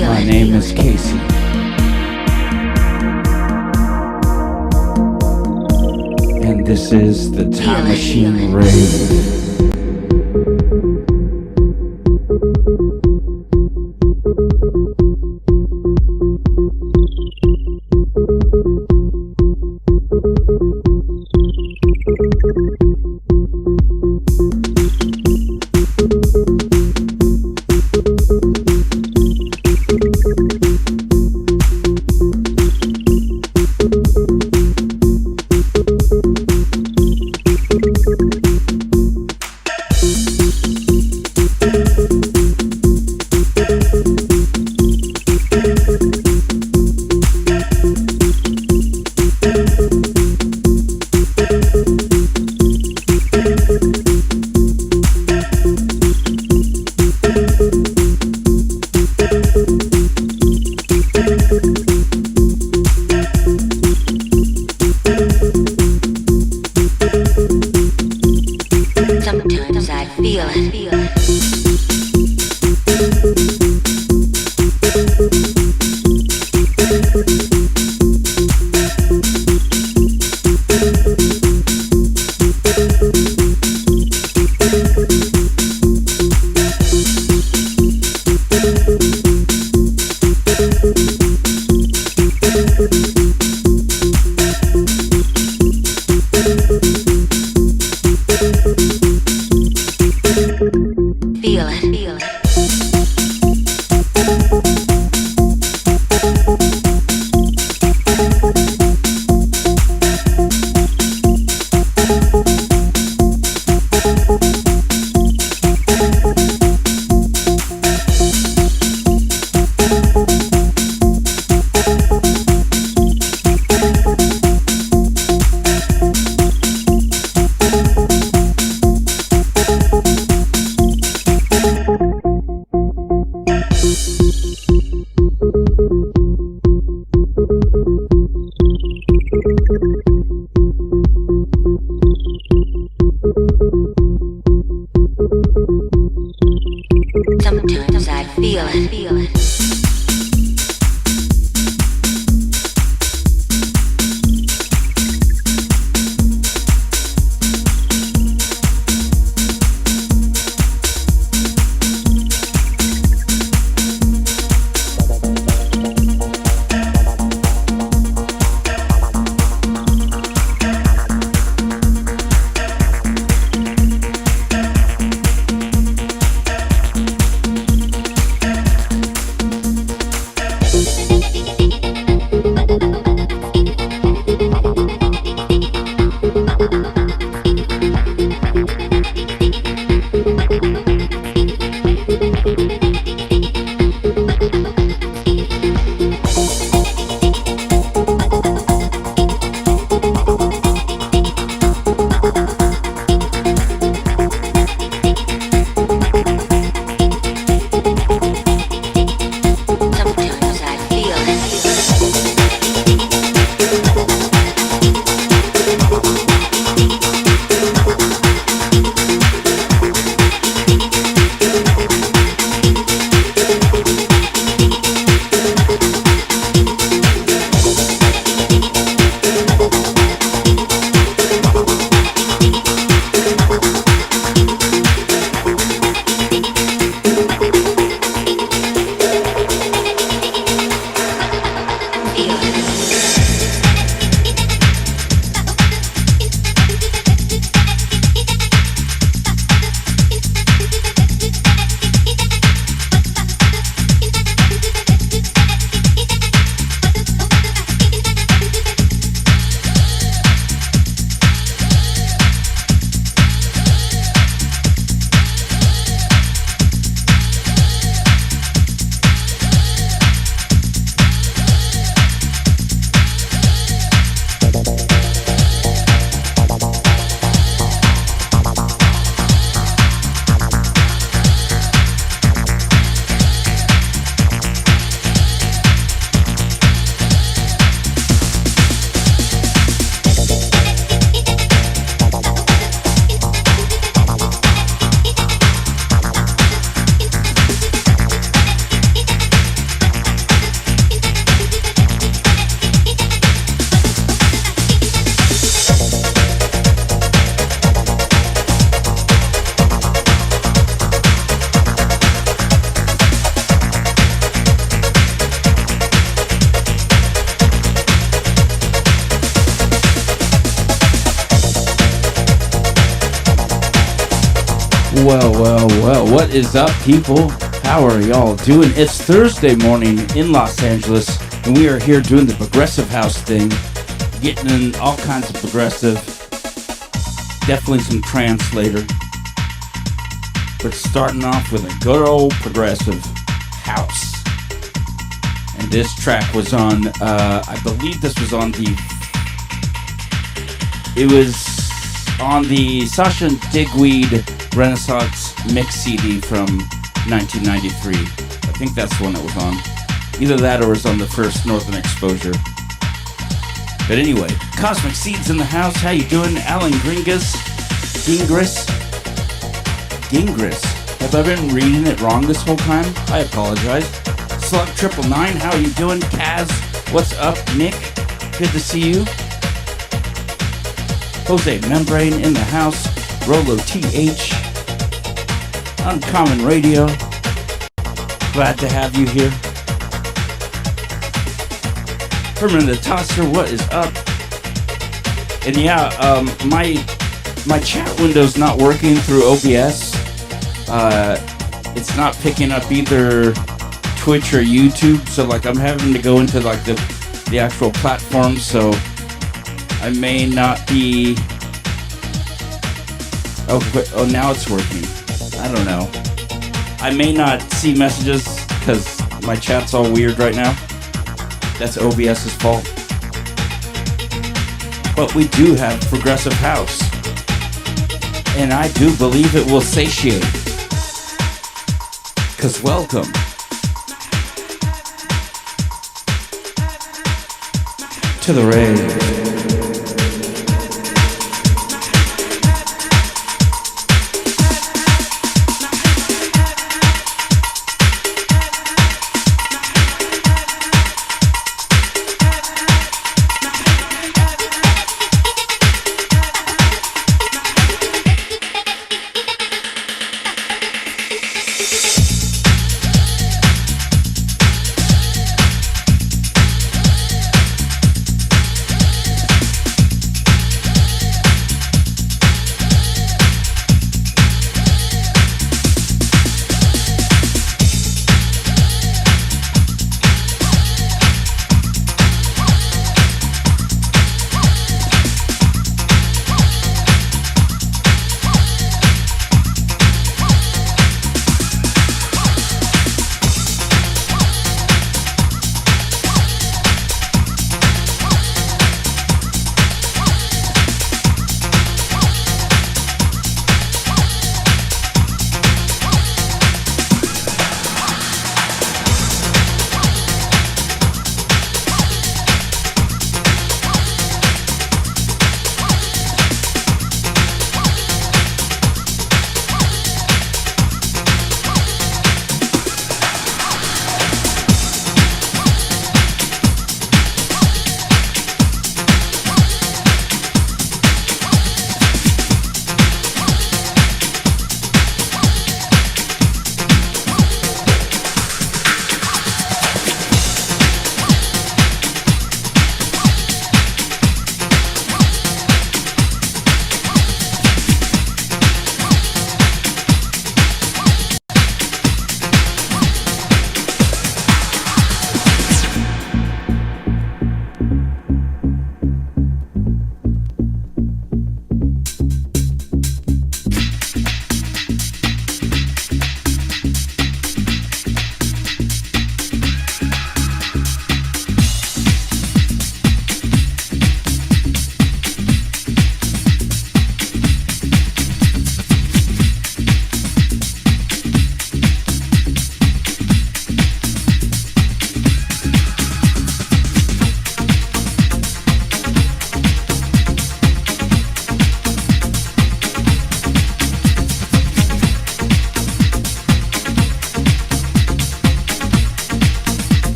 My name is Casey. And this is the Time Machine Rave. Well, what is up, people? How are y'all doing? It's Thursday morning in Los Angeles, and we are here doing the progressive house thing, getting in all kinds of progressive, definitely some trance later, but starting off with a good old progressive house. And this track was on, I believe this was on the Sasha Digweed Renaissance Mix CD from 1993. I think that's the one that was on. Either that or it was on the first Northern Exposure. But anyway, Cosmic Seeds in the house. How you doing? Alan Gingras? Have I been reading it wrong this whole time? I apologize. Slug 999, how are you doing? Kaz, what's up? Nick, good to see you. Jose Membrane in the house. Rolo TH. Uncommon Radio. Glad to have you here. Herman the Tosser, what is up? And yeah, my chat window's not working through OBS. It's not picking up either Twitch or YouTube, so like I'm having to go into like the actual platform, so I may not be... Oh, now it's working. I don't know. I may not see messages because my chat's all weird right now. That's OBS's fault. But we do have progressive house. And I do believe it will satiate. Because welcome to the rave.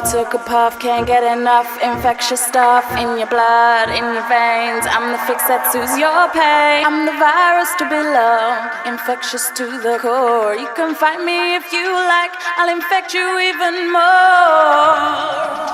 blow, took a puff, can't get enough. Infectious stuff in your blood, in your veins. I'm the fix that soothes your pain. I'm the virus to be loved, infectious to the core. You can fight me if you like, I'll infect you even more.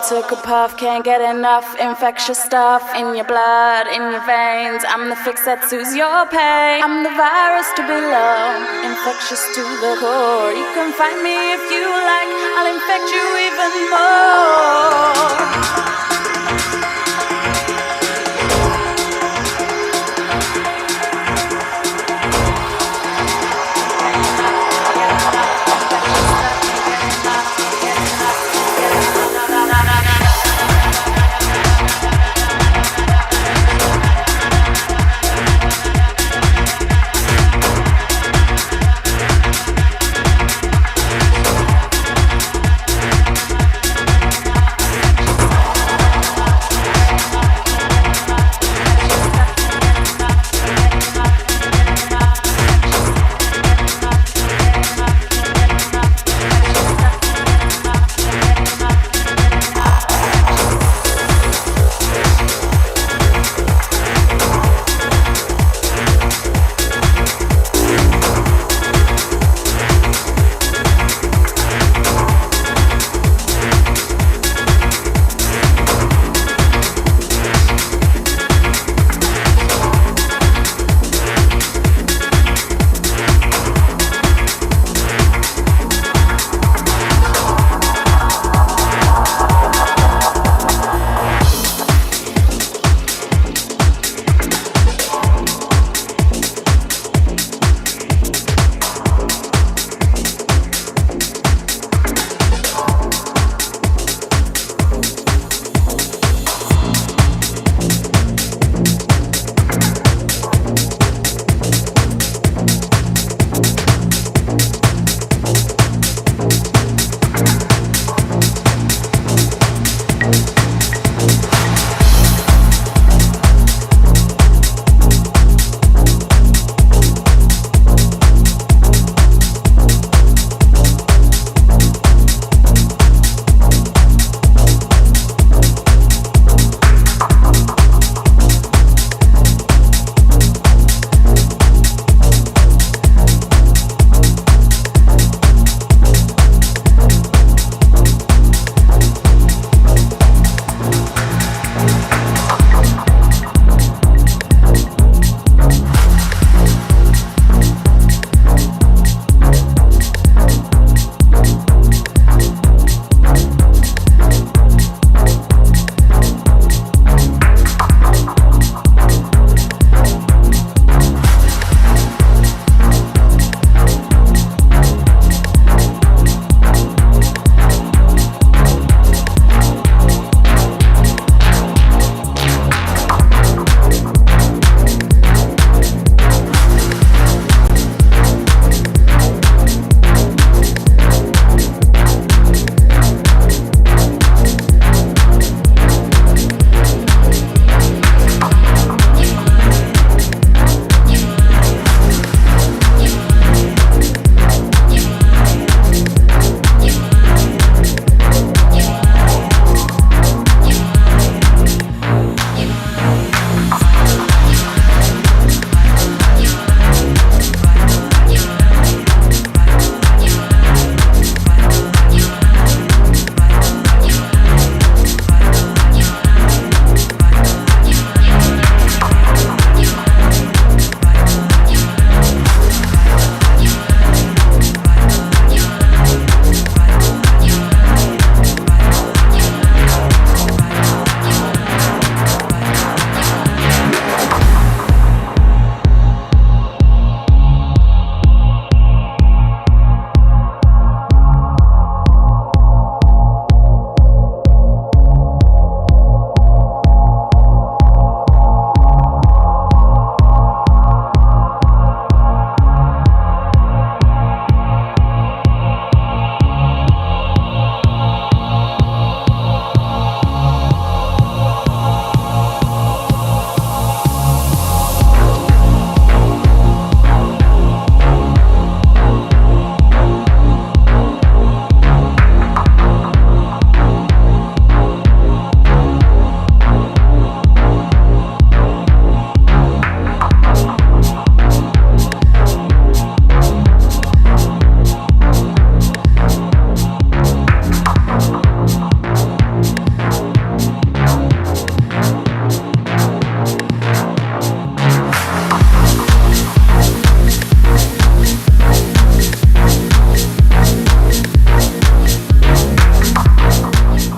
Took a puff, can't get enough. Infectious stuff in your blood, in your veins. I'm the fix that soothes your pain. I'm the virus to be loved, infectious to the core. You can fight me if you like, I'll infect you even more.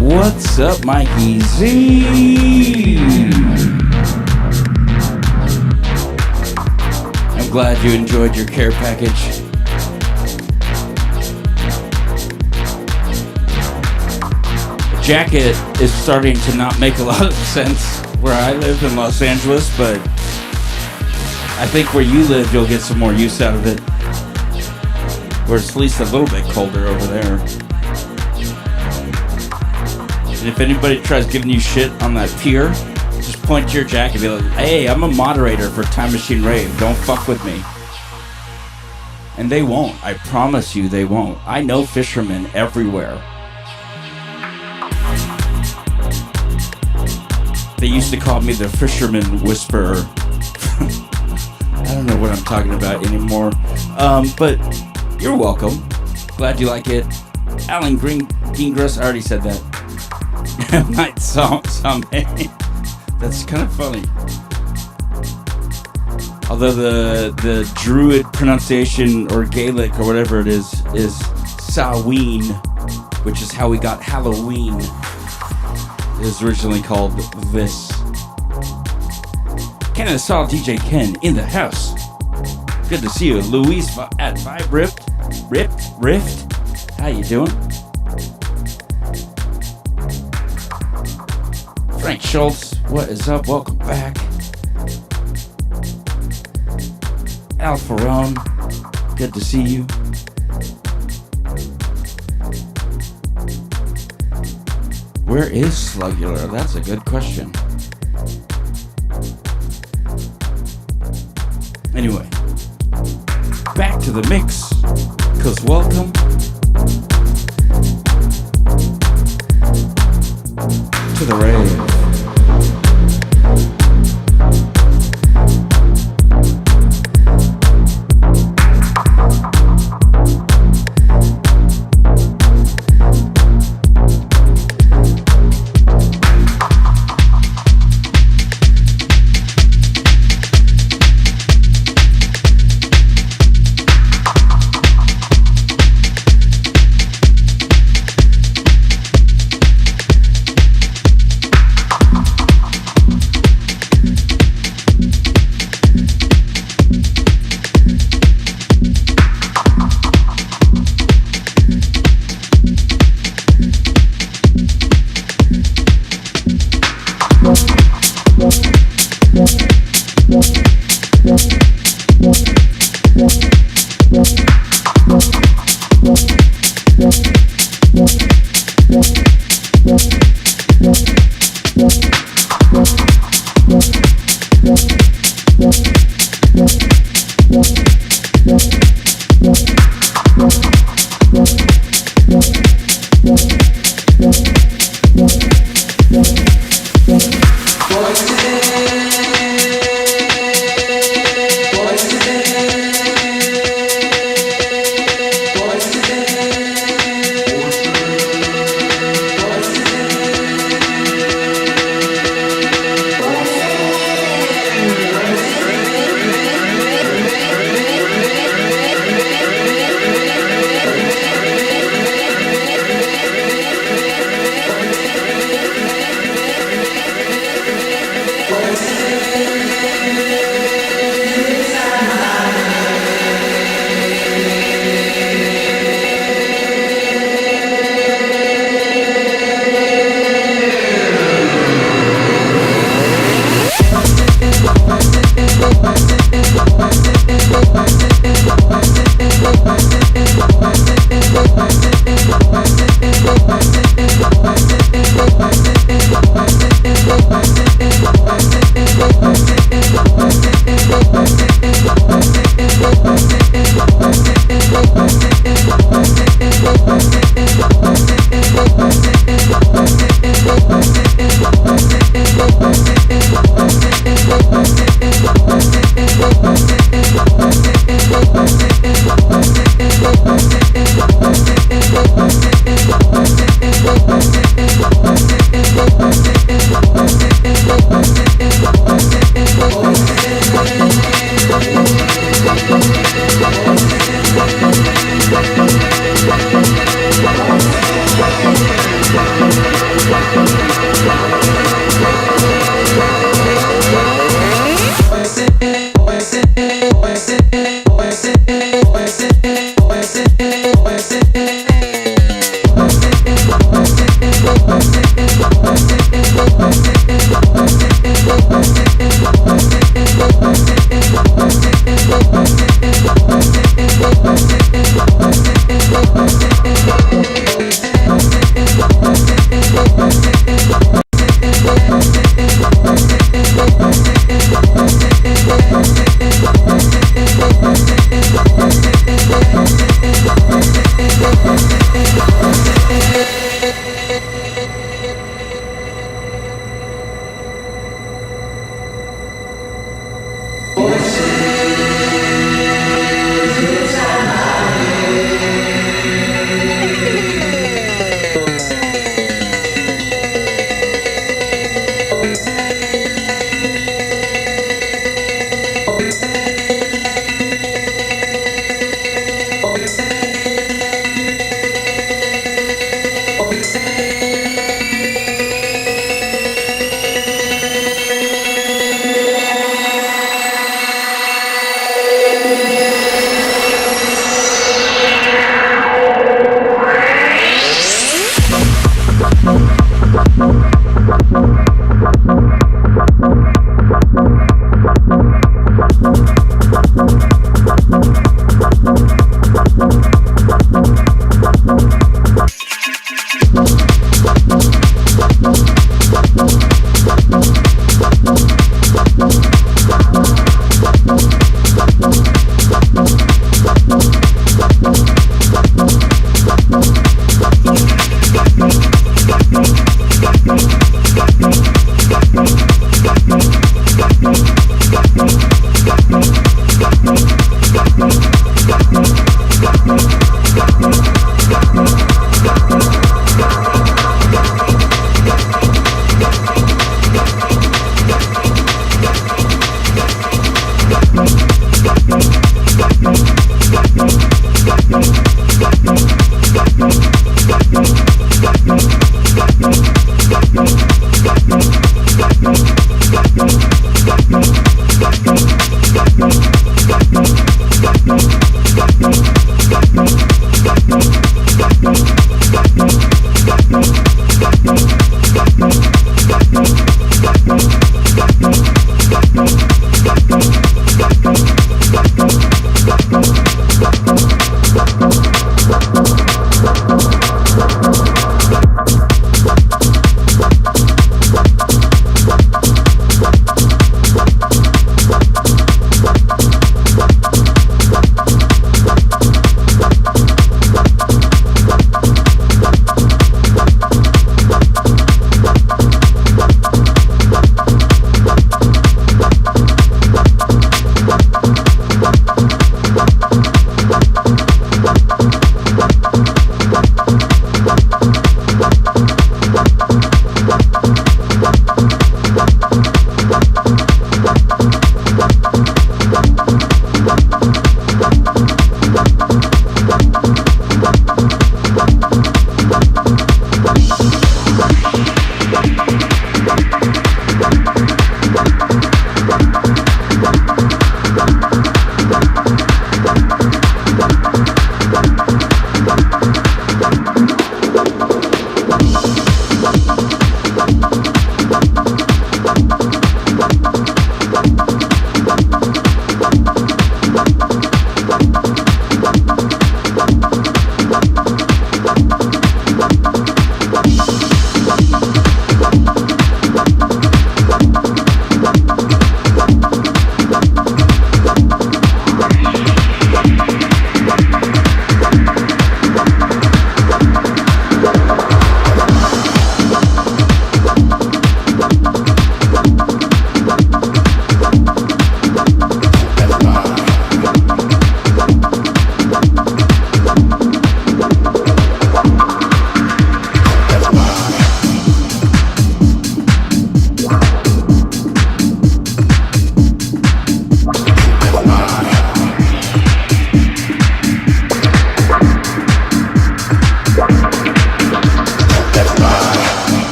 What's up, Mikey Z? I'm glad you enjoyed your care package. The jacket is starting to not make a lot of sense where I live in Los Angeles, but I think where you live, you'll get some more use out of it. Where it's at least a little bit colder over there. And if anybody tries giving you shit on that pier, just point to your jacket and be like, hey, I'm a moderator for Time Machine Rave. Don't fuck with me. And they won't. I promise you they won't. I know fishermen everywhere. They used to call me the fisherman whisperer. I don't know what I'm talking about anymore. But you're welcome. Glad you like it. Alan Greengrass, I already said that. Night song. That's kind of funny. Although the Druid pronunciation or Gaelic or whatever it is Samhain, which is how we got Halloween. It was originally called this. Canada Saw DJ Ken in the house. Good to see you. Louise at Vibe Rift. How you doing? Frank Schultz, what is up? Welcome back. Al Ferrone, good to see you. Where is Slugular? That's a good question. Anyway, back to the mix, 'cause welcome to the rave.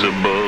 invisible.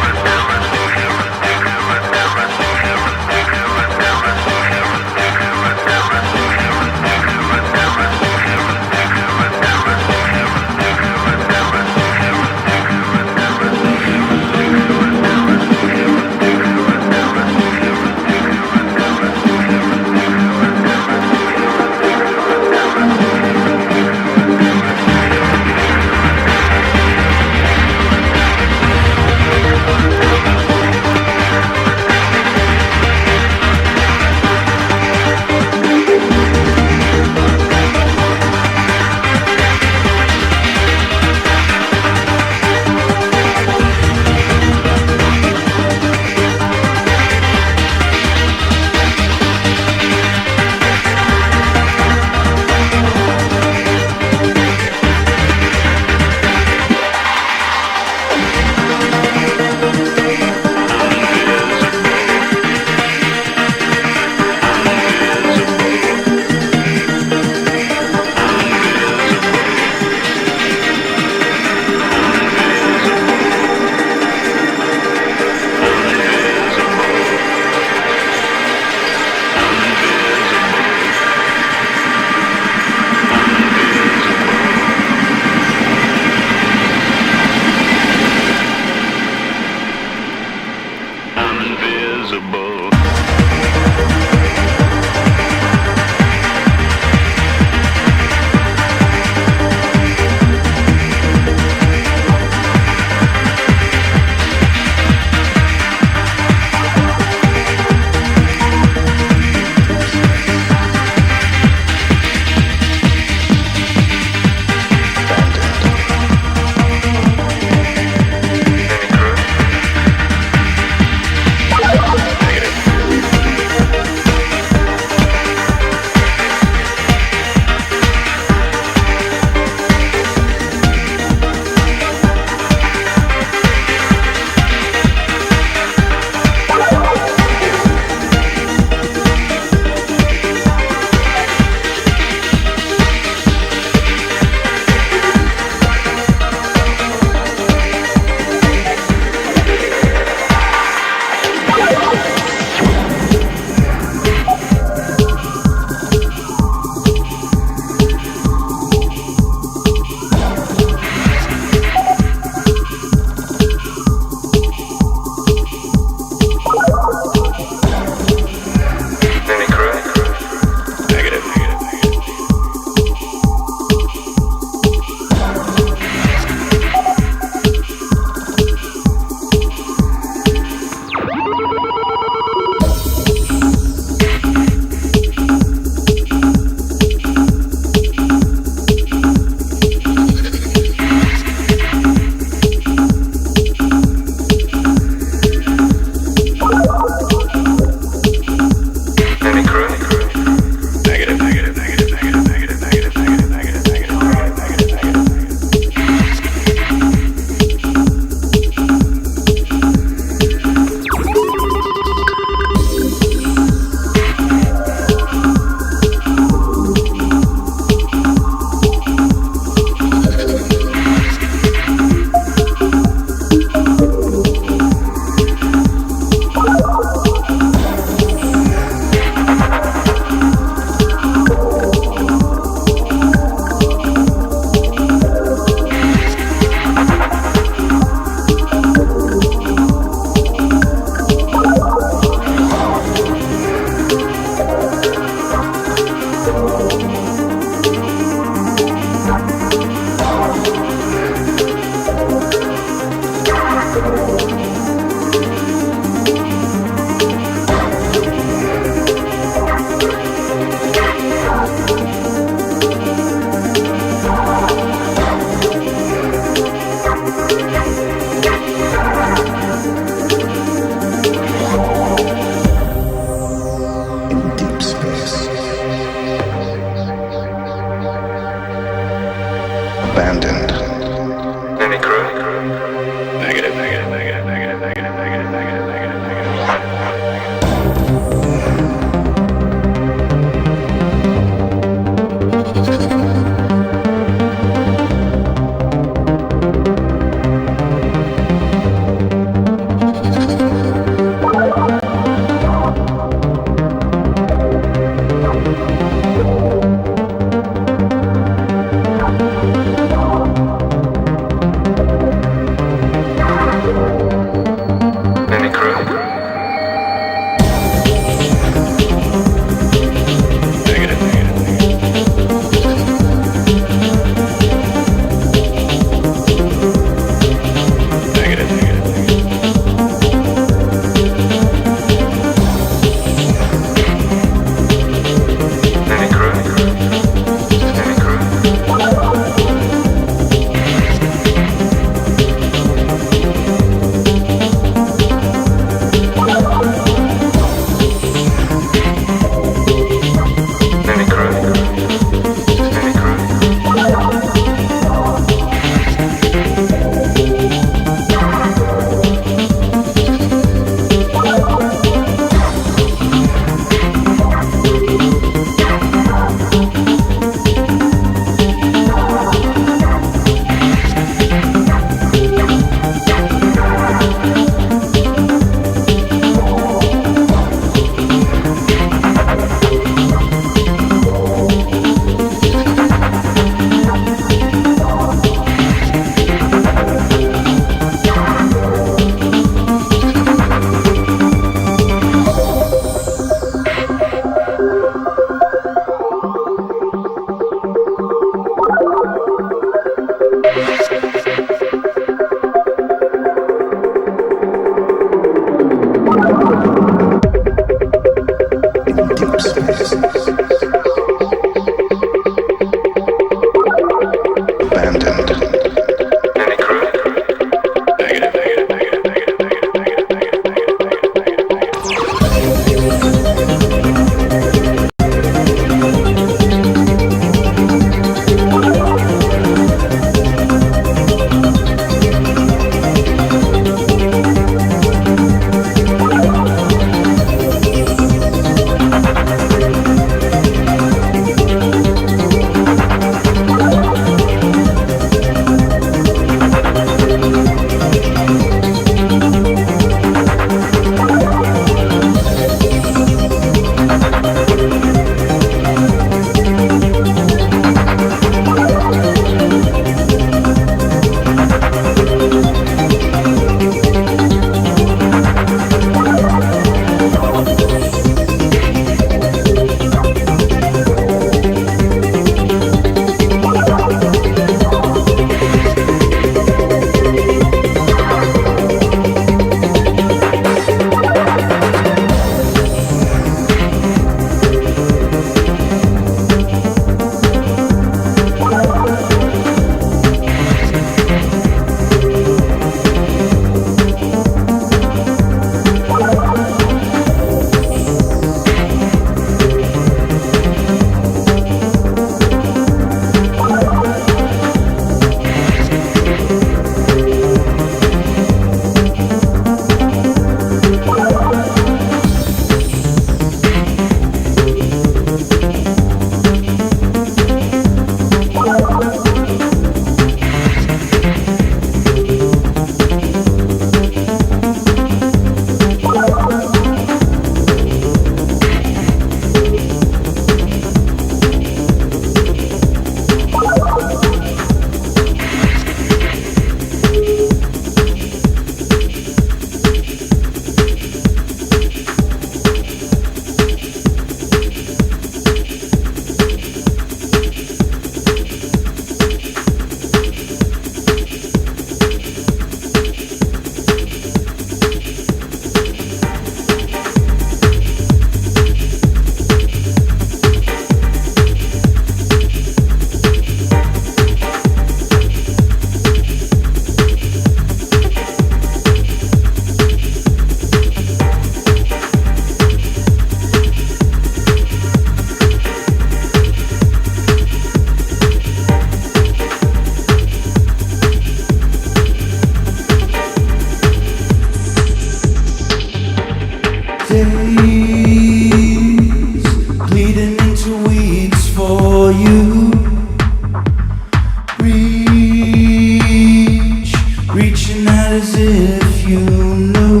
not as if you knew.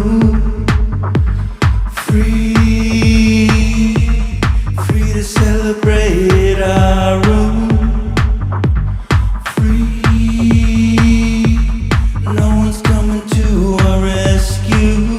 Free to celebrate our room. Free, no one's coming to our rescue.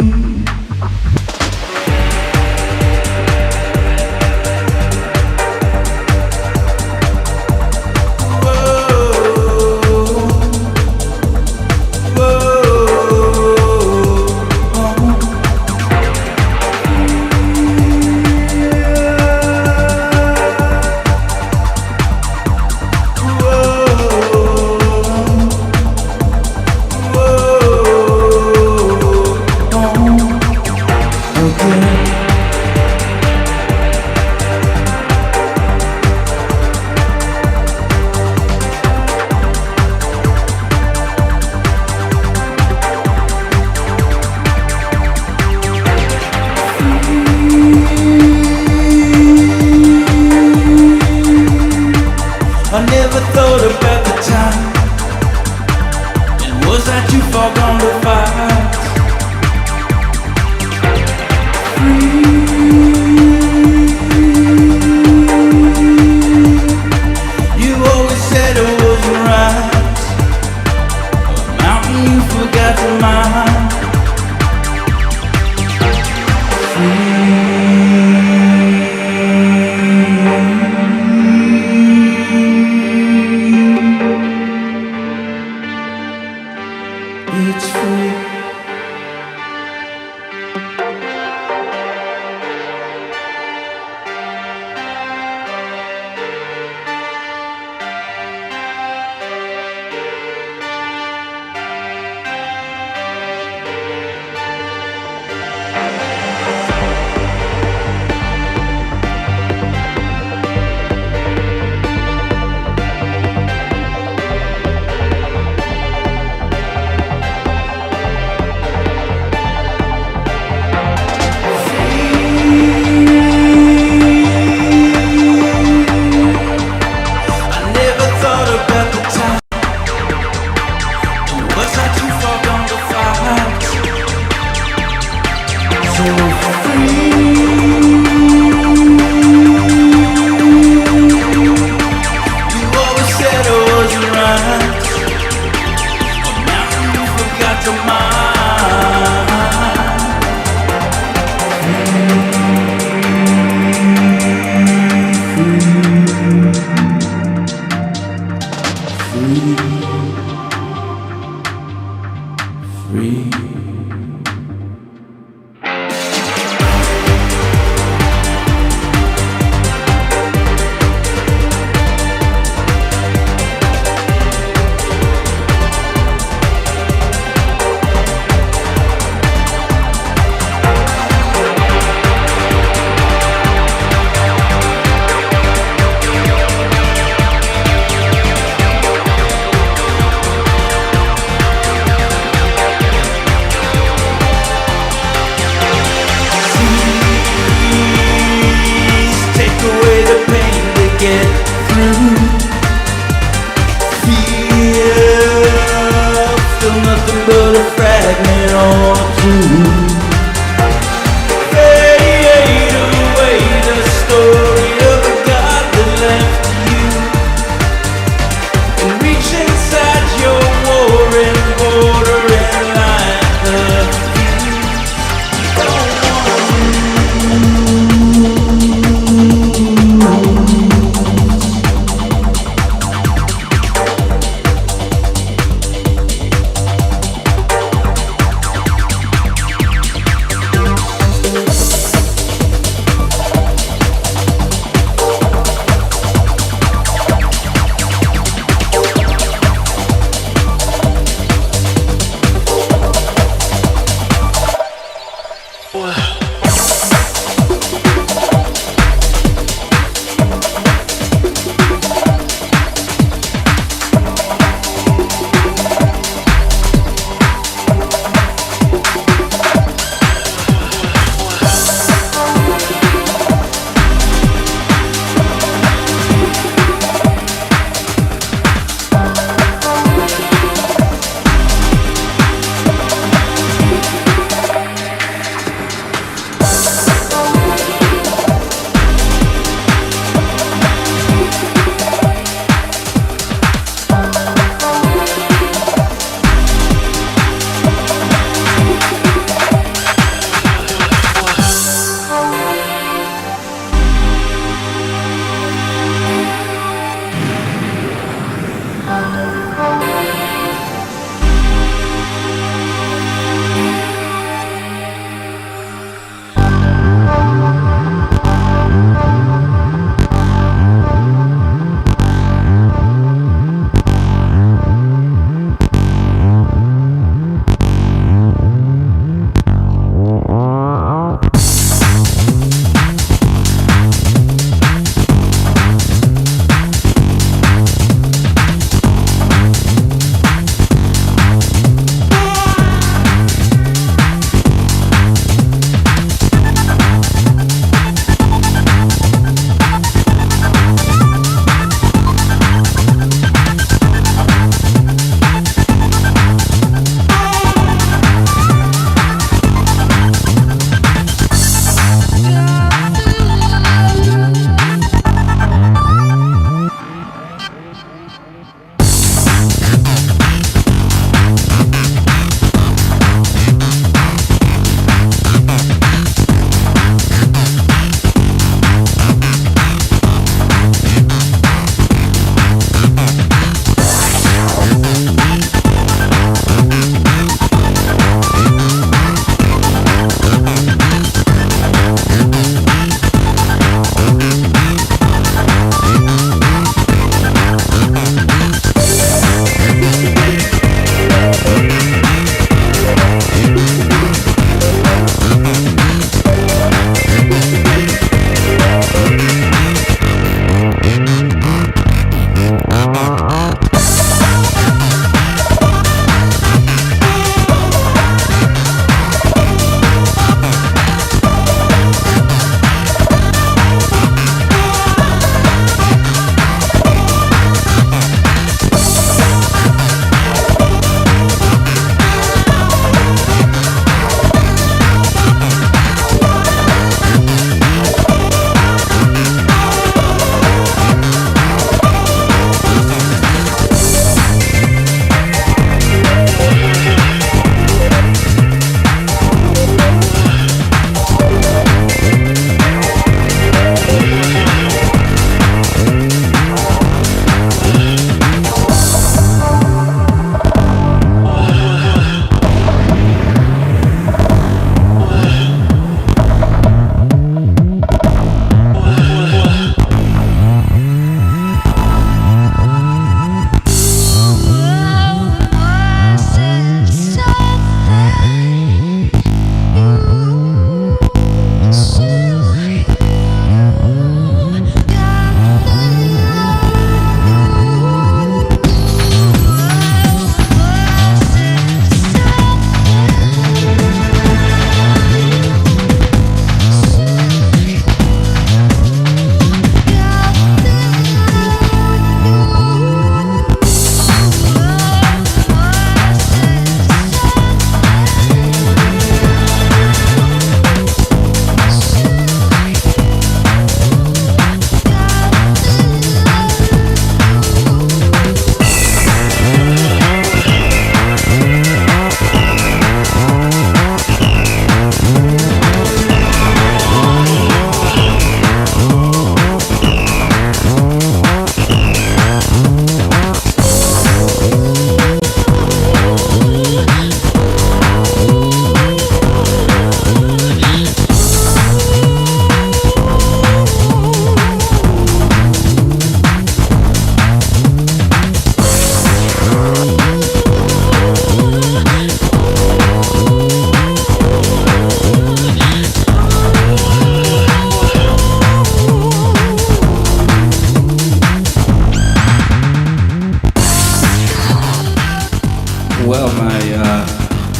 I never thought about the time, and was I too far gone to fight? You always said it wasn't right, a mountain you forgot to mine. It's free.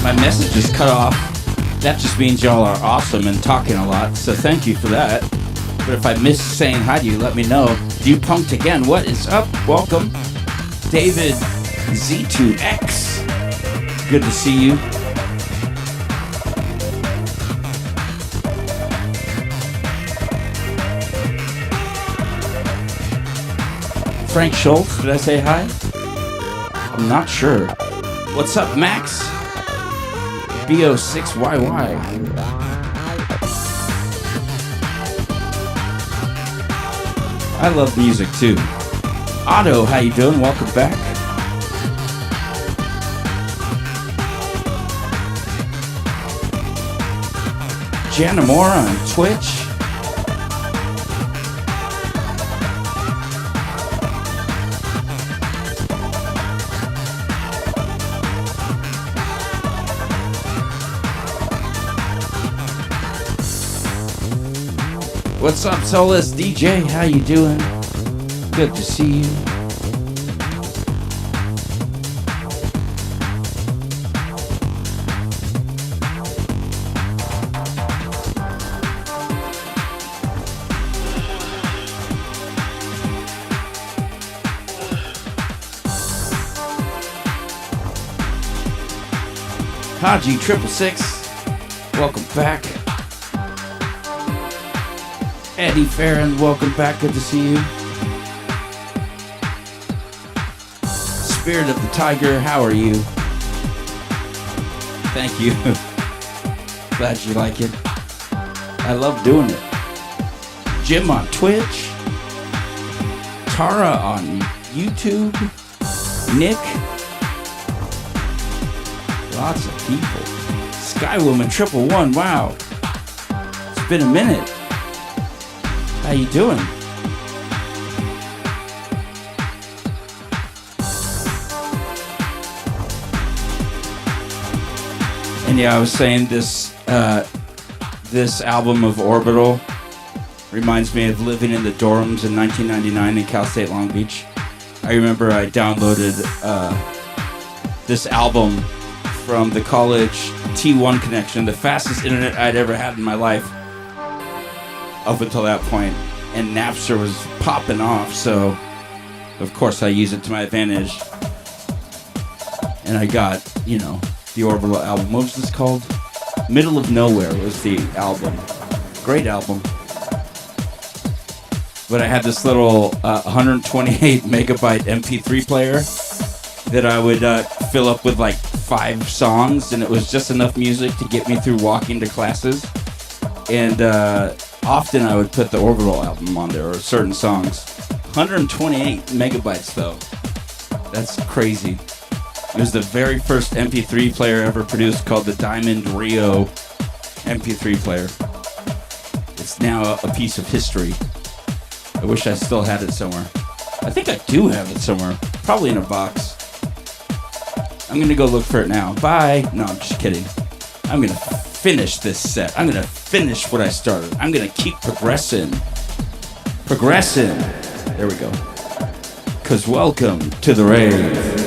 my message is cut off, that just means y'all are awesome and talking a lot, so thank you for that. But if I miss saying hi to you, let me know. You punked again. What is up? Welcome. David Z2X. Good to see you. Frank Schultz, did I say hi? I'm not sure. What's up, Max? BO6YY. I love music too. Otto, how you doing? Welcome back. Jana Moore on Twitch. What's up, Solus DJ? How you doing? Good to see you. Haji 666, welcome back. Eddie Farron, welcome back. Good to see you. Spirit of the Tiger, how are you? Thank you. Glad you like it. I love doing it. Jim on Twitch. Tara on YouTube. Nick. Lots of people. Skywoman 111, wow. It's been a minute. How you doing? And yeah, I was saying this album of Orbital reminds me of living in the dorms in 1999 in Cal State Long Beach. I remember I downloaded this album from the college T1 connection, the fastest internet I'd ever had in my life. Up until that point, and Napster was popping off, so of course I use it to my advantage. And I got, the Orbital album. What was this called? Middle of Nowhere was the album. Great album. But I had this little 128 megabyte MP3 player that I would fill up with like 5 songs, and it was just enough music to get me through walking to classes. And often I would put the Orbital album on there, or certain songs. 128 megabytes though. That's crazy. It was the very first MP3 player ever produced, called the Diamond Rio MP3 player. It's now a piece of history. I wish I still had it somewhere. I think I do have it somewhere. Probably in a box. I'm gonna go look for it now. Bye. No, I'm just kidding. I'm gonna finish this set. I'm gonna finish what I started. I'm gonna keep progressing. Progressing. There we go. 'Cause welcome to the rave.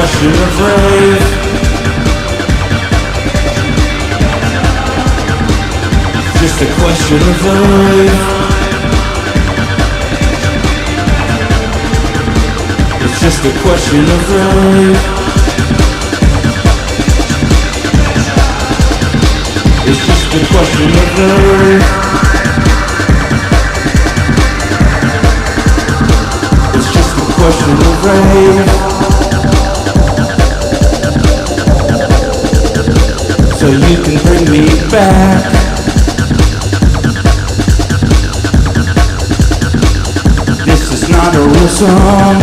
question of rave. Just a question of rave. It's just a question of rave. It's just a question of rave. It's just a question of rave. So so you can bring me back. This is not a real song,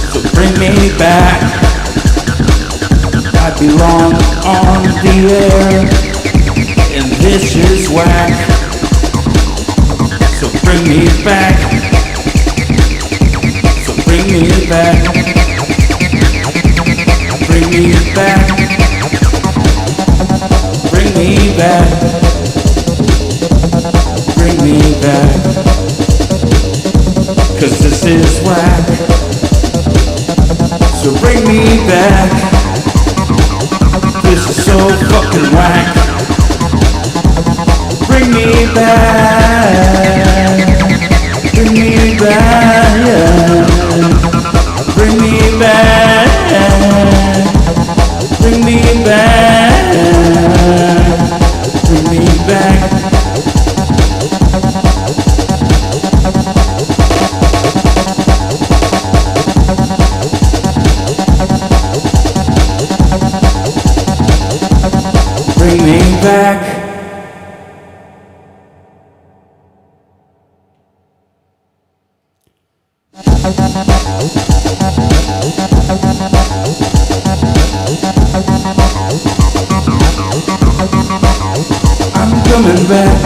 so bring me back. I belong on the air, and this is whack. So bring me back. So bring me back. Bring me back. Bring me back. Bring me back. 'Cause this is whack. So bring me back. This is so fucking whack. Bring me back. Bring me back. Yeah. Bring me back. Bring me back. Bring me back. Bring me back. I'm coming back.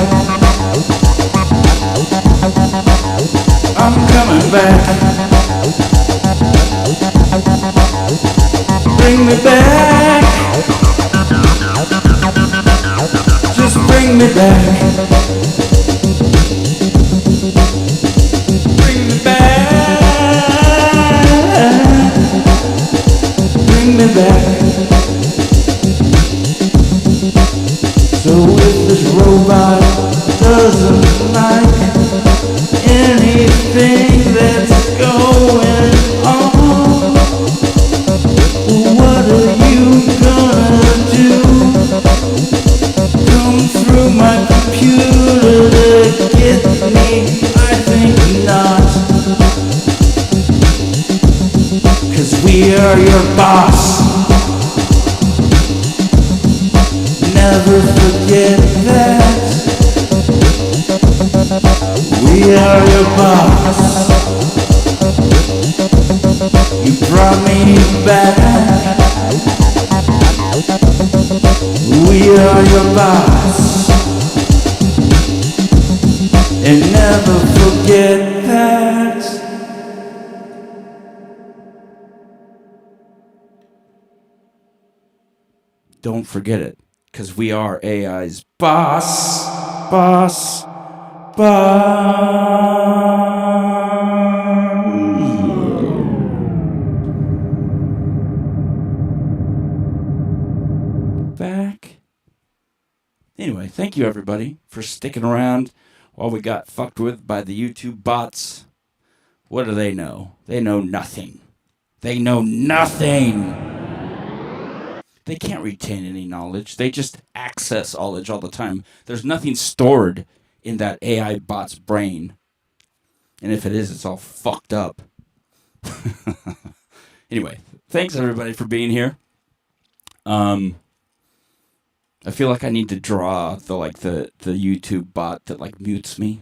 I'm coming back. Bring me back. Just bring me back. Bring me back. Bring me back. So if this robot doesn't like anything that's going on, what are you gonna do? Come through my computer to get me? I think not. 'Cause we are your boss. Never forget that. We are your boss. You brought me back. We are your boss. And never forget that. Don't forget it, because we are AI's boss. Boss. Back. Anyway, thank you everybody for sticking around while we got fucked with by the YouTube bots. What do they know? They know nothing. They know nothing. They can't retain any knowledge. They just access knowledge all the time. There's nothing stored in that AI bot's brain. And if it is, it's all fucked up. Anyway, thanks everybody for being here. I feel like I need to draw the YouTube bot that like mutes me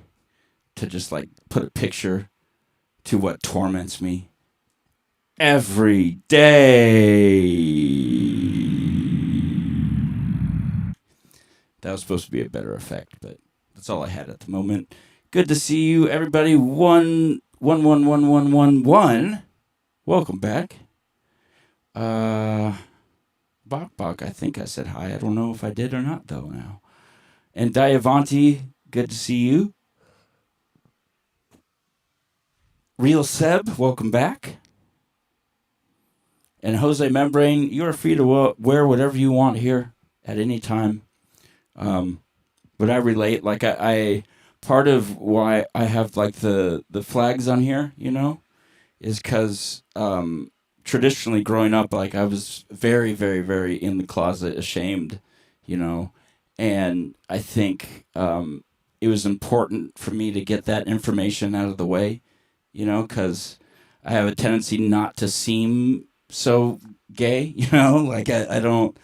to just like put a picture to what torments me every day. That was supposed to be a better effect, but that's all I had at the moment. Good to see you, everybody. 1111111. Welcome back. Bok, I think I said hi. I don't know if I did or not, though, now. And Diavanti, good to see you. Real Seb, welcome back. And Jose Membrane, you are free to wear whatever you want here at any time. But I relate, like I part of why I have like the flags on here, you know, is because traditionally growing up, like I was very, very, very in the closet, ashamed, you know, and I think it was important for me to get that information out of the way, you know, because I have a tendency not to seem so gay, you know, like I don't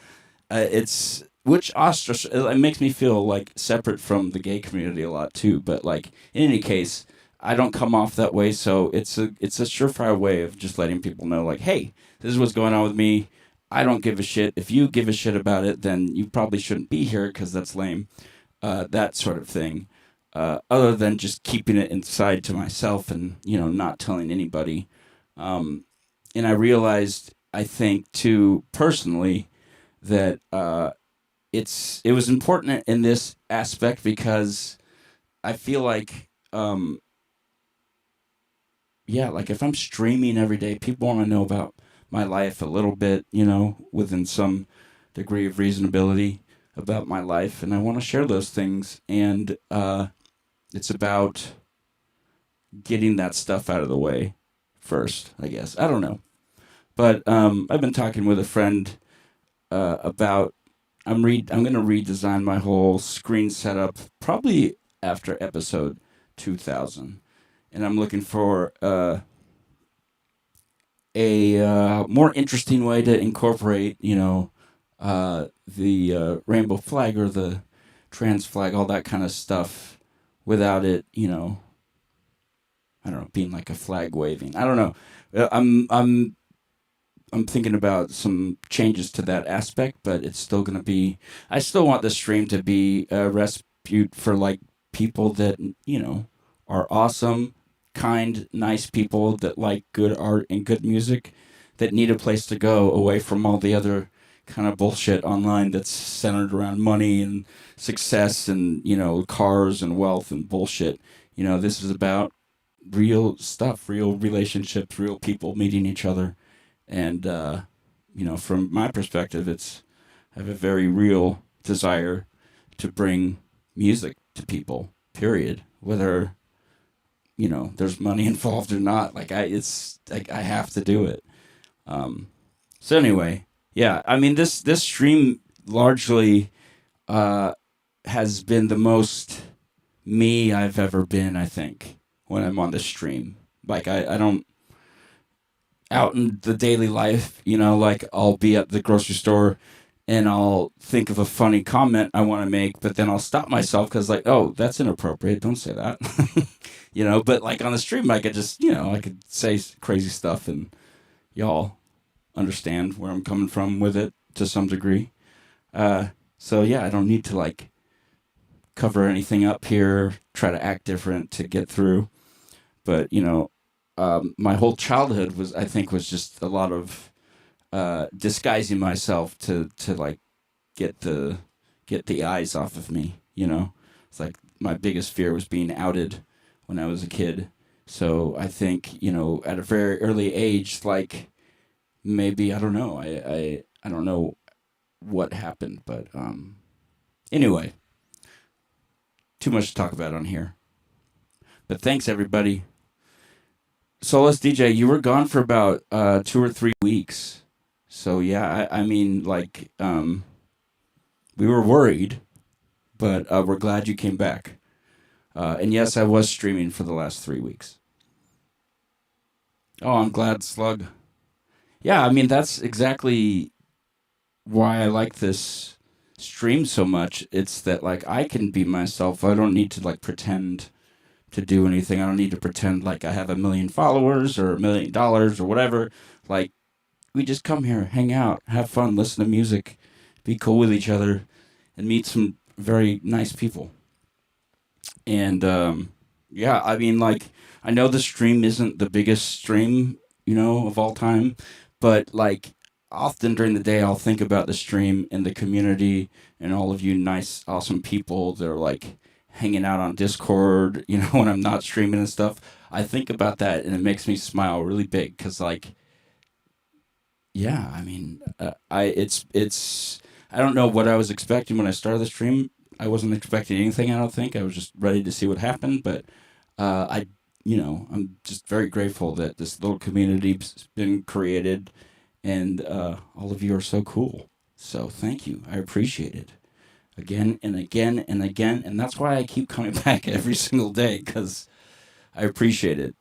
It's which ostrich. It makes me feel like separate from the gay community a lot too. But like in any case, I don't come off that way. So it's a surefire way of just letting people know like, hey, this is what's going on with me. I don't give a shit. If you give a shit about it, then you probably shouldn't be here because that's lame. That sort of thing. Other than just keeping it inside to myself and not telling anybody. And I realized, I think too personally, that it was important in this aspect because I feel like yeah, like if I'm streaming every day, people want to know about my life a little bit, within some degree of reasonability about my life, and I want to share those things. And it's about getting that stuff out of the way first, I guess. I don't know, but I've been talking with a friend about I'm gonna redesign my whole screen setup probably after episode 2000, and I'm looking for a more interesting way to incorporate, the rainbow flag or the trans flag, all that kind of stuff, without it, I don't know, being like a flag waving. I don't know. I'm thinking about some changes to that aspect, but it's still gonna be. I still want the stream to be a respite for like people that are awesome, kind, nice people that like good art and good music, that need a place to go away from all the other kind of bullshit online that's centered around money and success and cars and wealth and bullshit. This is about real stuff, real relationships, real people meeting each other. And from my perspective, I have a very real desire to bring music to people, period, whether there's money involved or not. It's like I have to do it. So anyway, yeah, I mean this stream largely has been the most me I've ever been, I think, when I'm on the stream. Like I don't, out in the daily life, like I'll be at the grocery store and I'll think of a funny comment I want to make, but then I'll stop myself because, like, oh, that's inappropriate. Don't say that. But like on the stream, I could just, I could say crazy stuff and y'all understand where I'm coming from with it to some degree. So yeah, I don't need to like cover anything up here, try to act different to get through. But, my whole childhood I think, was just a lot of disguising myself to like get the eyes off of me. It's like my biggest fear was being outed when I was a kid. So I think at a very early age, like maybe I don't know, I don't know what happened, but anyway, too much to talk about on here. But thanks everybody. Solus DJ, you were gone for about 2 or 3 weeks. So yeah, I mean, like, we were worried, but we're glad you came back. And yes, I was streaming for the last 3 weeks. Oh, I'm glad, Slug. Yeah, I mean, that's exactly why I like this stream so much. It's that, like, I can be myself. I don't need to, like, pretend to do anything. I don't need to pretend like I have 1 million followers or $1 million or whatever. Like, we just come here, hang out, have fun, listen to music, be cool with each other, and meet some very nice people. And yeah, I mean, like, I know the stream isn't the biggest stream, of all time, but like, often during the day, I'll think about the stream and the community and all of you nice, awesome people that are like hanging out on Discord, when I'm not streaming and stuff. I think about that and it makes me smile really big because, like, yeah, I mean, I don't know what I was expecting when I started the stream. I wasn't expecting anything. I don't think I was just ready to see what happened. But I'm just very grateful that this little community's been created, and all of you are so cool. So thank you. I appreciate it again and again and again, and that's why I keep coming back every single day because I appreciate it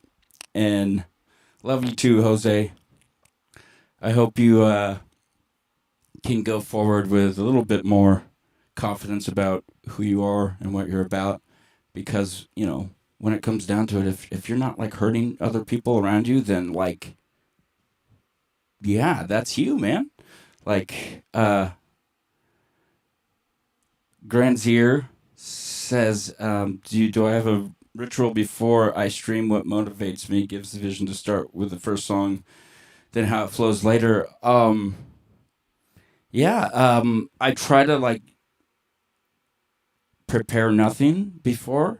and love you too, Jose. I hope you can go forward with a little bit more confidence about who you are and what you're about. Because, when it comes down to it, if you're not like hurting other people around you, then like, yeah, that's you, man. Like, Granzier says, do I have a ritual before I stream? What motivates me gives the vision to start with the first song, then how it flows later. Yeah, I try to like prepare nothing before.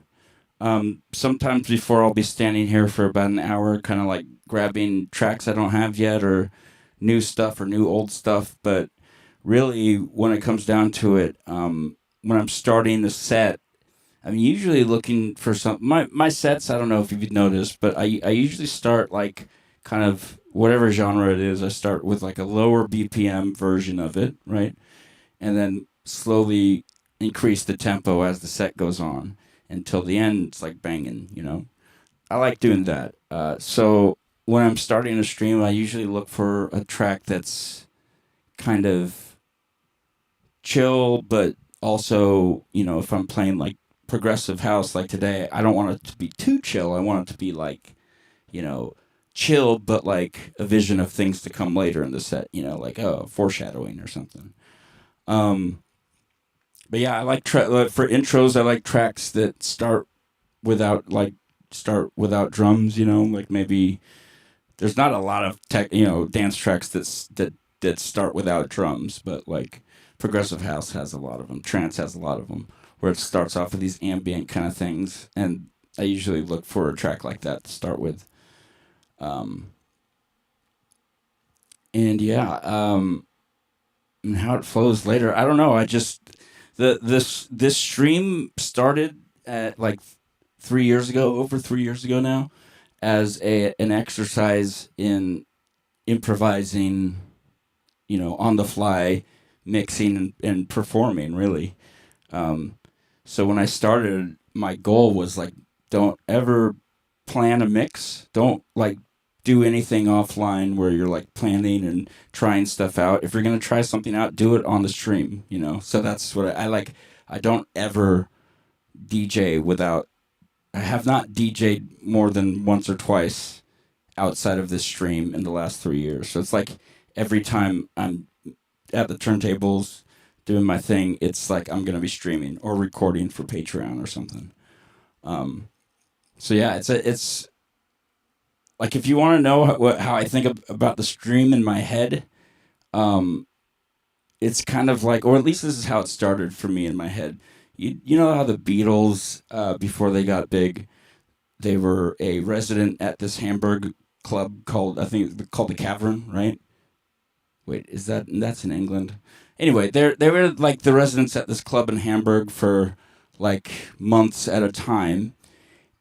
Sometimes before I'll be standing here for about an hour, kind of like grabbing tracks I don't have yet or new stuff or new old stuff. But really, when it comes down to it, when I'm starting the set, I'm usually looking for some. My sets, I don't know if you've noticed, but I usually start like kind of whatever genre it is. I start with like a lower BPM version of it, right? And then slowly increase the tempo as the set goes on until the end. It's like banging. I like doing that. So when I'm starting a stream, I usually look for a track that's kind of chill, but also, if I'm playing like progressive house like today, I don't want it to be too chill. I want it to be like, chill, but like a vision of things to come later in the set, like foreshadowing or something. But yeah, I like for intros. I like tracks that start without drums. Like maybe there's not a lot of dance tracks that start without drums, but like progressive house has a lot of them. Trance has a lot of them where it starts off with these ambient kind of things, and I usually look for a track like that to start with. And yeah, and how it flows later, I don't know. I just this stream started at like 3 years ago, over 3 years ago now, as an exercise in improvising, on the fly, mixing and performing, really. So when I started, my goal was like, don't ever plan a mix. Don't like do anything offline where you're like planning and trying stuff out. If you're gonna try something out, do it on the stream. So that's what I like. I don't ever DJ without. I have not DJ'd more than once or twice outside of this stream in the last 3 years. So it's like every time I'm at the turntables doing my thing, it's like I'm gonna be streaming or recording for Patreon or something. So yeah, it's like if you want to know how I think about the stream in my head, it's kind of like, or at least this is how it started for me in my head. You know how the Beatles, before they got big, they were a resident at this Hamburg club called, I think, called the Cavern, right? Wait, that's in England? Anyway, they were like the residents at this club in Hamburg for like months at a time,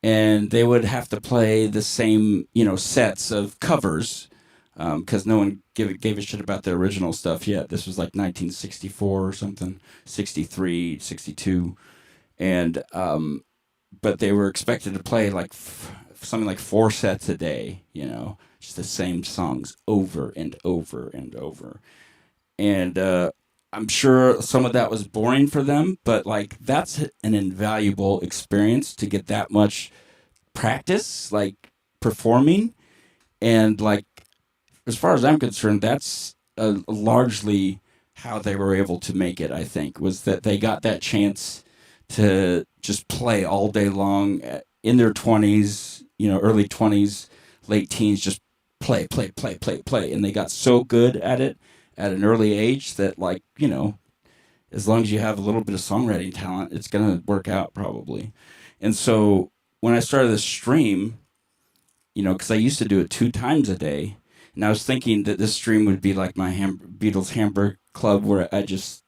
and they would have to play the same, sets of covers, because no one gave a shit about the original stuff yet. This was like 1964 or something, 63, 62, and but they were expected to play like something like 4 sets a day, just the same songs over and over and over. And I'm sure some of that was boring for them, but like that's an invaluable experience to get that much practice, like performing. And like, as far as I'm concerned, that's largely how they were able to make it, I think, was that they got that chance to just play all day long in their 20s, early 20s, late teens, just play, play, play, play, play. And they got so good at it at an early age that, like, as long as you have a little bit of songwriting talent, it's going to work out probably. And so when I started this stream, because I used to do it 2 times a day, and I was thinking that this stream would be like my Beatles Hamburg Club, where I just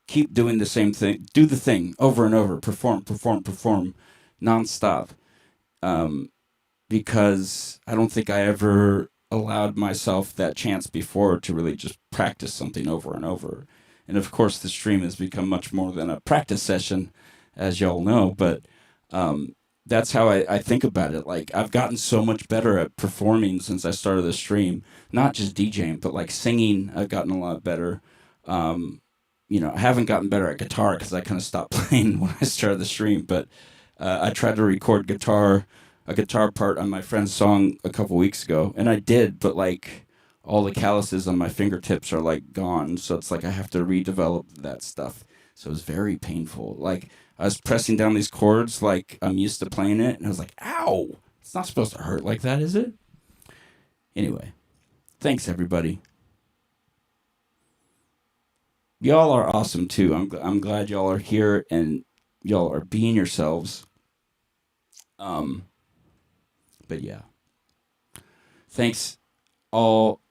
keep doing the same thing, do the thing over and over, perform, nonstop. Because I don't think I ever allowed myself that chance before to really just practice something over and over. And of course, the stream has become much more than a practice session, as y'all know, but that's how I think about it. Like, I've gotten so much better at performing since I started the stream, not just DJing, but like singing. I've gotten a lot better. You know, I haven't gotten better at guitar because I kind of stopped playing when I started the stream. But I tried to record a guitar part on my friend's song a couple weeks ago, and I did. But like all the calluses on my fingertips are like gone, so it's like I have to redevelop that stuff. So it was very painful. Like I was pressing down these chords like I'm used to playing it, and I was like, "Ow! It's not supposed to hurt like that, is it?" Anyway, thanks everybody. Y'all are awesome too. I'm glad y'all are here and y'all are being yourselves. Um, but yeah, thanks all,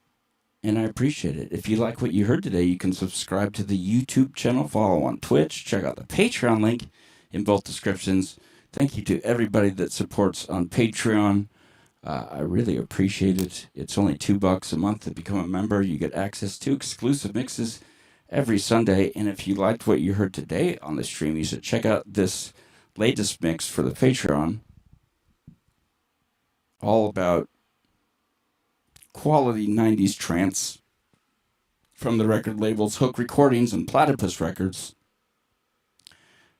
and I appreciate it. If you like what you heard today, you can subscribe to the YouTube channel, follow on Twitch, check out the Patreon link in both descriptions. Thank you to everybody that supports on Patreon. I really appreciate it. It's only $2 a month to become a member. You get access to exclusive mixes every Sunday. And if you liked what you heard today on the stream, you should check out this latest mix for the Patreon. All about quality 90s trance from the record labels Hook Recordings and Platypus Records.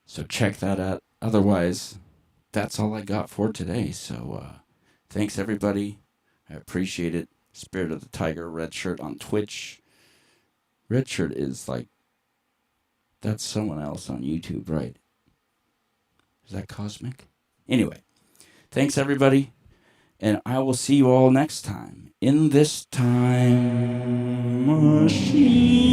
So check that out. Otherwise, that's all I got for today. So thanks, everybody. I appreciate it. Spirit of the Tiger, Red Shirt on Twitch. Red Shirt is like, that's someone else on YouTube, right? Is that Cosmic? Anyway, thanks, everybody. And I will see you all next time in this time machine.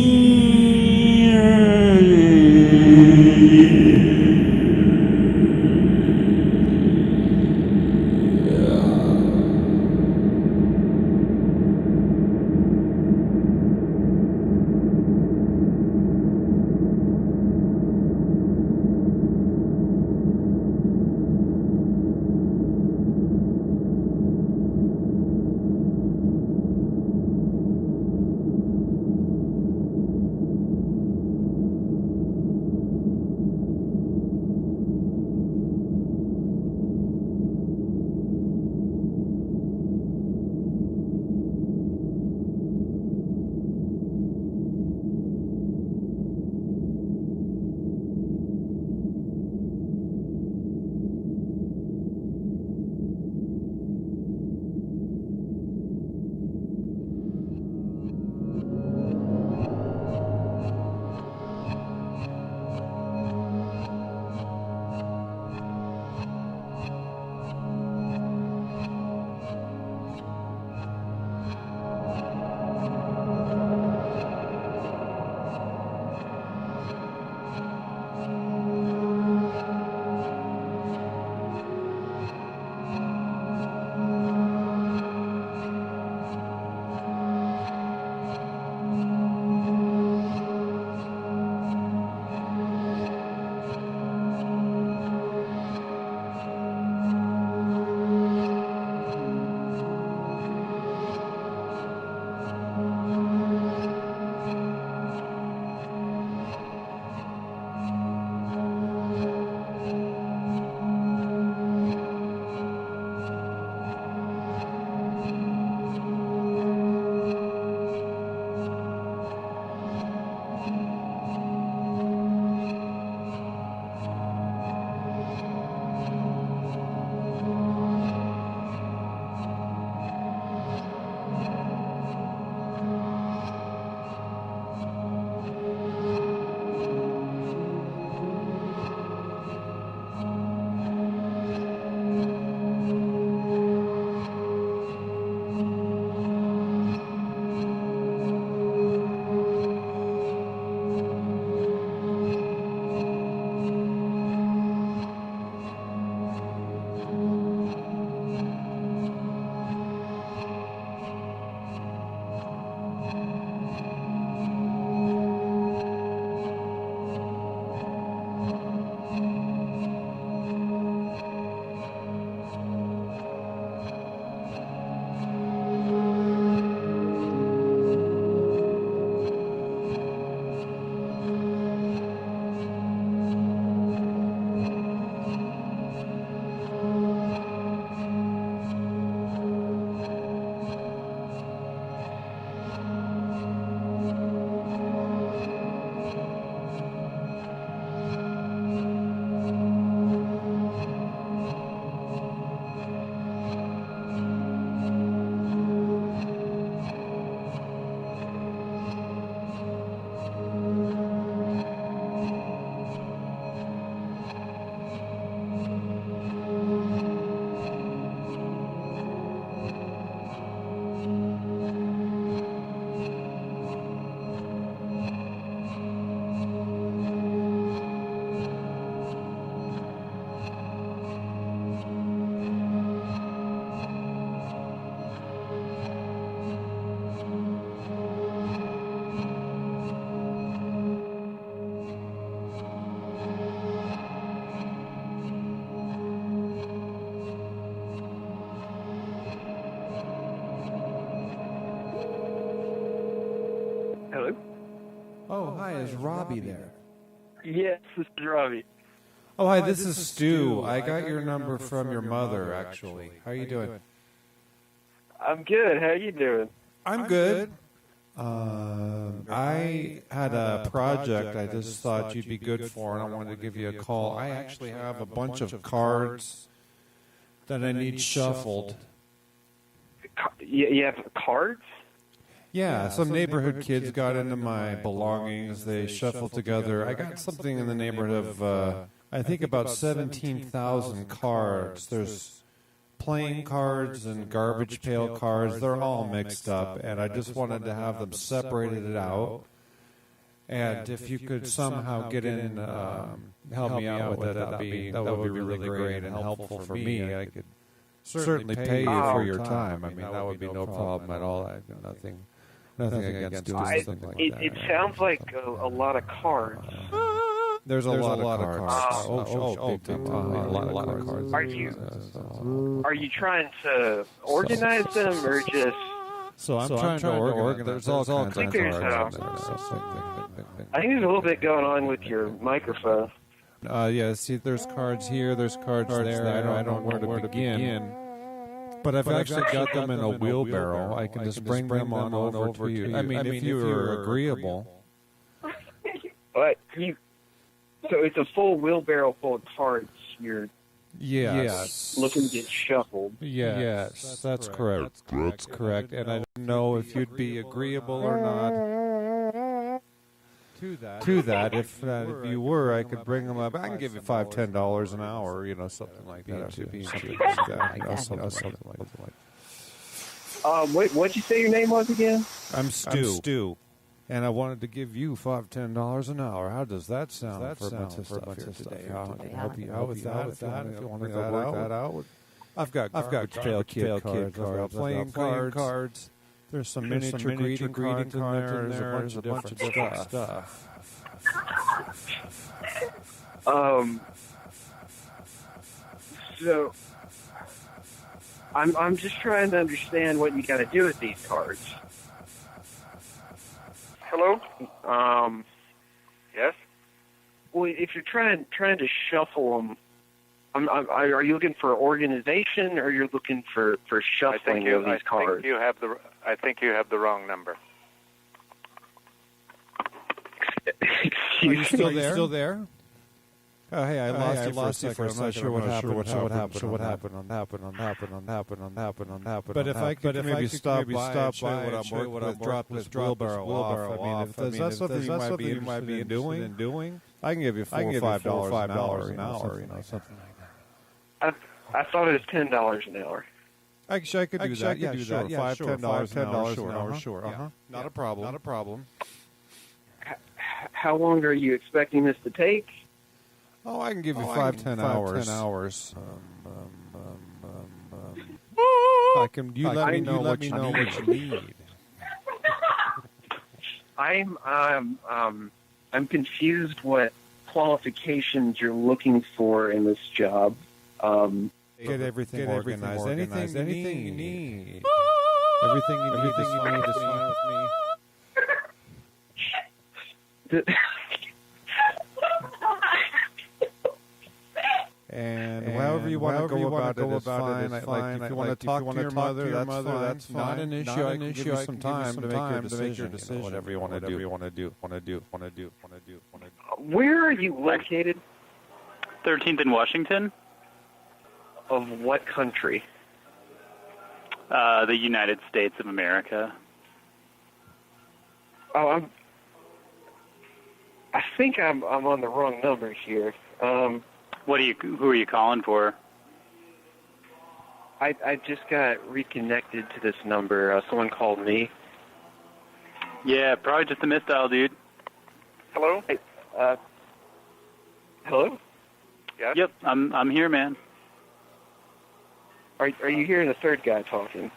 is Robbie there? Yes, this is Robbie. Oh, hi, this is Stu. I got your number from your mother, actually. How are you doing? I'm good. How you doing? I'm good. I had a project I just thought you'd be good for, and I wanted to give you a call. I actually have a bunch of cards that I need shuffled. You have cards? Yeah, some neighborhood kids got into my belongings. They shuffled together. I got something in the neighborhood of, I think, about 17,000 cards. There's playing cards and garbage pail cards. They're all mixed up, and I just wanted to have them separated out. And if you could somehow get in, help me out with it, that would be really great and helpful for me. I could certainly pay you for your time. I mean, that would be no problem at all. I've got nothing against doing something like that. It sounds like a lot of cards. There's a lot of cards. A lot of cards. Are you trying to organize them or just? So I'm trying to organize. There's all kinds of cards. I think there's a little bit going on with your microphone. Yeah, see, there's cards here, there's cards there. I don't know where to begin. But I've actually got them in a wheelbarrow. I can just bring them on over to you. I mean, if you are agreeable. But so it's a full wheelbarrow full of cards. You're looking to get shuffled. Yes, that's correct. That's correct. And I don't know if you'd be agreeable or not to that. If you were, I could bring them up. I can give you $5-10 an hour, something like that. Something like that. What'd you say your name was again? I'm Stu. And I wanted to give you $5-10 an hour. How does that sound for a bunch of stuff here today? Help you out with that. If you want to work that out. I've got trail kid cards. I've got playing cards. There's some miniature greeting cards in there. There's a bunch of different stuff. So I'm just trying to understand what you got to do with these cards. Hello? Yes? Well, if you're trying to shuffle them, are you looking for organization or you're looking for shuffling of these cards? I think you have the wrong number. Are you still there? Oh, hey, I lost you for a second. I'm not sure what happened. But if I could maybe stop by what I'm drop this wheelbarrow off. I mean, if that's something you might be interested in doing, I can give you $4 or $5 an hour, something like that. I thought it was $10 an hour. Actually, I could do that. Yeah, sure. $5-10 an hour. Sure. Not a problem. How long are you expecting this to take? Oh, I can give you 5-10 hours. Let me know what you need. I'm confused what qualifications you're looking for in this job. Get everything organized. Anything you need. Everything you need is fine with me. And however you want to go about it is fine. If you want to talk to your mother, that's fine. Not an issue. I can give you some time to make your decision. Whatever you want to do. Where are you located? 13th in Washington. Of what country? The United States of America. Oh, I think I'm on the wrong number here. Who are you calling for? I just got reconnected to this number. Someone called me. Yeah, probably just a misdial, dude. Hello? Hey, hello? Yes? Yep, I'm here, man. Are you hearing the third guy talking?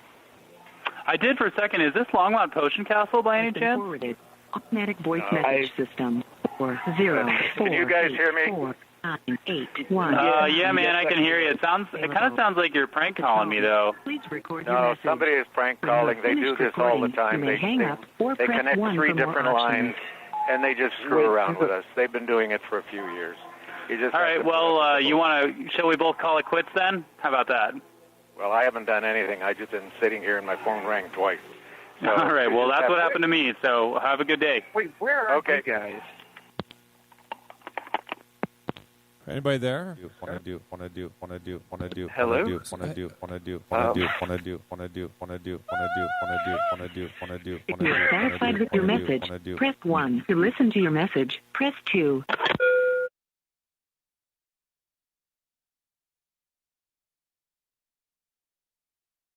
I did for a second. Is this Longmont Potion Castle by any chance? Forwarded. Automatic voice message system 404. Can you guys hear me? 4981. Yeah, man, I can hear you. It kind of sounds like you're prank calling me, though. Please record your No, message. somebody is prank calling. They do this all the time. You may hang up or they press connect 1 three for more different options. lines. and they just screw around with us. They've been doing it for a few years. You just All have right. to Well, you want to? Shall we both call it quits then? How about that? Well, I haven't done anything. I've just been sitting here and my phone rang twice. So All right. Well, that's what happened to me. So have a good day. Wait, where are you guys? Anybody there? Hello? If you are satisfied with your message, press 1. To listen to your message, press 2.